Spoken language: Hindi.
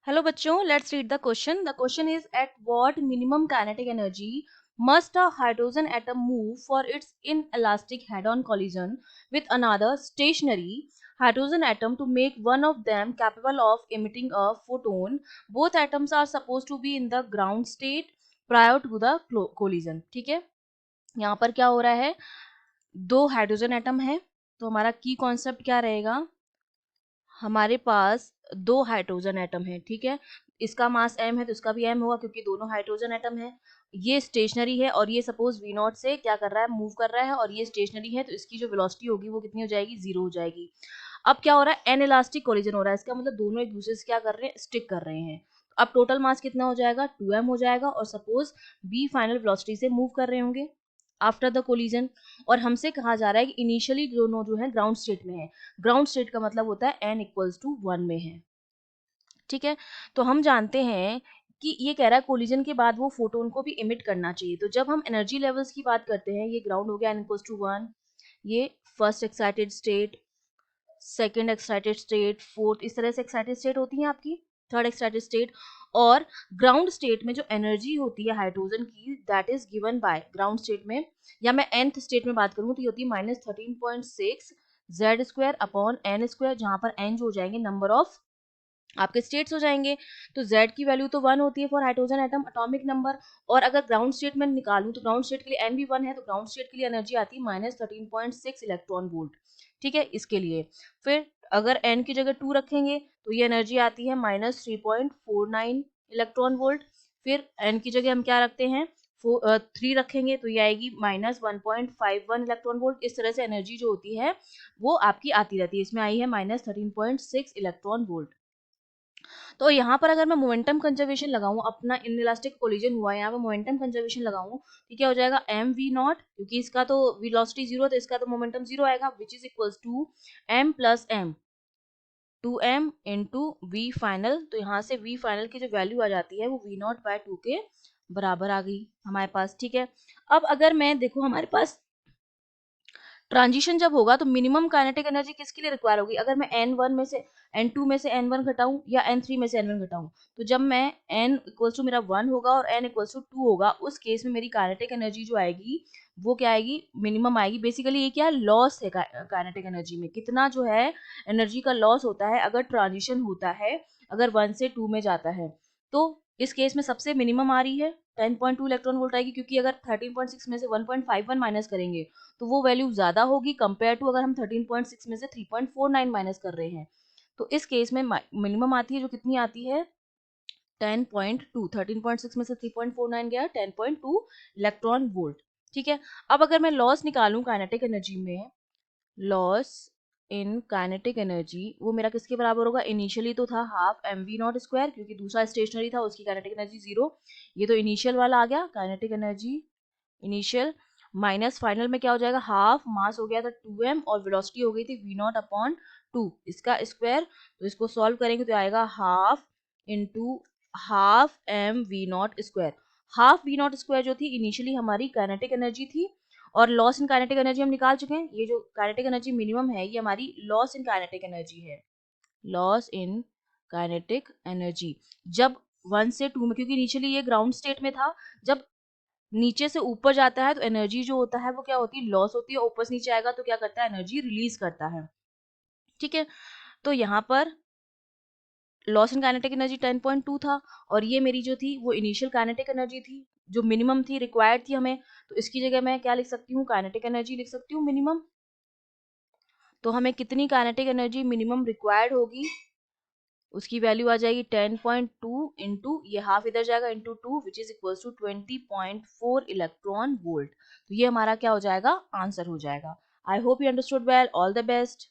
हेलो बच्चों, let's read the question. The question is at what minimum kinetic energy must a hydrogen atom move for its inelastic head-on collision with another stationary hydrogen atom to make one of them capable of emitting a photon. Both atoms are supposed to be in the ground state prior to the collision. ठीक है, यहाँ पर क्या हो रहा है, दो हाइड्रोजन एटम है. तो हमारा की कॉन्सेप्ट क्या रहेगा, हमारे पास दो हाइड्रोजन एटम है. ठीक है, इसका मास m है तो इसका भी m होगा क्योंकि दोनों हाइड्रोजन एटम है. ये स्टेशनरी है और ये सपोज v नॉट से क्या कर रहा है, मूव कर रहा है, और ये स्टेशनरी है तो इसकी जो वेलोसिटी होगी वो कितनी हो जाएगी, 0 हो जाएगी. अब क्या हो रहा है, एन इलास्टिक कोलिजन हो रहा है. इसका मतलब दोनों एक दूसरे से क्या कर रहे हैं, स्टिक कर रहे हैं. अब टोटल मास कितना हो जाएगा, 2m हो जाएगा. और सपोज v फाइनल वेलोसिटी से मूव कर रहे होंगे आफ्टर द कोलिजन. और हमसे कहा जा रहा है कि इनिशियली दोनों जो है ग्राउंड स्टेट में है. ग्राउंड स्टेट का मतलब होता है n इक्वल्स टू 1 में है. ठीक है, तो हम जानते हैं कि ये कह रहा है कोलिजन के बाद वो फोटोन को भी इमिट करना चाहिए. तो जब हम एनर्जी लेवल्स की बात करते हैं, ये ग्राउंड हो गया n इक्वल्स टू 1, ये first excited state, second excited state, fourth, इस तरह से एक्साइटेड स्टेट होती है आपकी, थर्ड एक्साइटेड स्टेट. और ग्राउंड स्टेट में जो एनर्जी होती है हाइड्रोजन की, that is given by ground state में, या मैं nth स्टेट में बात करूँ तो ये होती है -13.6 Z square upon N square, जहां पर n जो हो जाएंगे नंबर ऑफ आपके स्टेट्स हो जाएंगे. तो z की वैल्यू तो 1 होती है for hydrogen atom atomic number. और अगर ग्राउंड स्टेट में निकालूं तो ग्राउंड स्टेट के लिए n भी 1 है, तो ग्राउंड स्टेट के लिए एनर्जी आती है -13.6 इलेक्ट्रॉन वोल्ट. ठीक है, इसके लिए फिर अगर n की जगह 2 रखेंगे तो ये एनर्जी आती है -3.49 इलेक्ट्रॉन वोल्ट. फिर n की जगह हम क्या रखते हैं, 3 रखेंगे तो ये आएगी -1.51 इलेक्ट्रॉन वोल्ट. इस तरह से एनर्जी जो होती है वो आपकी आती रहती है. इसमें आई है -13.6 इलेक्ट्रॉन वोल्ट. तो यहाँ पर अगर मैं मोमेंटम कंजर्वेशन लगाऊं, अपना इनइलास्टिक कोलिजन हुआ है, यहाँ पर मोमेंटम कंजर्वेशन लगाऊं तो क्या हो जाएगा, एम वी नॉट, क्योंकि इसका तो वेलोसिटी 0 तो इसका तो मोमेंटम 0 आएगा, which is equals to m plus m, 2m into V final. तो यहाँ से वी फाइनल की जो वैल्यू आ जाती है वो वी नॉट बाय 2 के बराबर आ गई हमारे पास. ठीक है, अब अगर मैं देखो हमारे पास ट्रांजिशन जब होगा तो मिनिमम काइनेटिक एनर्जी किसके लिए रिक्वायर होगी, अगर मैं n1 में से n2 में से n1 घटाऊं या n3 में से n1 घटाऊं, तो जब मैं n इक्वल्स टू मेरा 1 होगा और n इक्वल्स टू 2 होगा, उस केस में मेरी काइनेटिक एनर्जी जो आएगी वो क्या आएगी, मिनिमम आएगी. बेसिकली ये क्या लॉस है, काइनेटिक एनर्जी में कितना जो है एनर्जी का लॉस होता है अगर ट्रांजिशन होता है, अगर 1 से 2 में जाता है. तो इस केस में सबसे मिनिमम आ रही है 10.2 इलेक्ट्रॉन वोल्ट आएगी, क्योंकि अगर 13.6 में से 1.51 माइनस करेंगे तो वो वैल्यू ज्यादा होगी कंपेयर टू अगर हम 13.6 में से 3.49 माइनस कर रहे हैं. तो इस केस में मिनिमम आती है जो कितनी आती है, 10.2. 13.6 में से 3.49 गया, 10.2 इलेक्ट्रॉन वोल्ट. ठीक है, अब अगर मैं लॉस निकालूं काइनेटिक एनर्जी में, लॉस इन काइनेटिक एनर्जी वो मेरा किसके बराबर होगा, इनिशियली तो था half M V not square, क्योंकि दूसरा स्टेशनरी था उसकी काइनेटिक एनर्जी 0. ये तो इनिशियल वाला आ गया kinetic energy initial, minus final में क्या हो जाएगा, हाफ मास हो गया था 2m और वेलोसिटी हो गई थी v नॉट अपॉन 2, इसका स्क्वायर. तो इसको सॉल्व करेंगे तो आएगा half into half m v not square. Half v not square जो थी इनिशियली हमारी काइनेटिक एनर्जी थी, और लॉस इन काइनेटिक एनर्जी हम निकाल चुके हैं. ये जो काइनेटिक एनर्जी मिनिमम है ये हमारी लॉस इन काइनेटिक एनर्जी है, लॉस इन काइनेटिक एनर्जी जब 1 से 2 में, क्योंकि इनिशियली ये ग्राउंड स्टेट में था, जब नीचे से ऊपर जाता है तो एनर्जी जो होता है वो क्या होती है, लॉस होती है. ऊपर से नीचे आएगा तो क्या करता है, एनर्जी रिलीज करता है. ठीक है, तो यहाँ पर लॉस इन काइनेटिक एनर्जी 10.2 था, और ये मेरी जो थी वो इनिशियल काइनेटिक एनर्जी थी जो मिनिमम थी, रिक्वायर्ड थी हमें. तो इसकी जगह मैं क्या लिख सकती हूँ, काइनेटिक एनर्जी लिख सकती हूँ मिनिमम. तो हमें कितनी काइनेटिक एनर्जी मिनिमम रिक्वायर्ड होगी, उसकी वैल्यू आ जाएगी 10.2 इंटू ये हाफ इधर जाएगा into 2 which is equal to 20.4 electron volt. तो ये हमारा क्या हो जाएगा, आंसर हो जाएगा. I hope you understood well. All the best.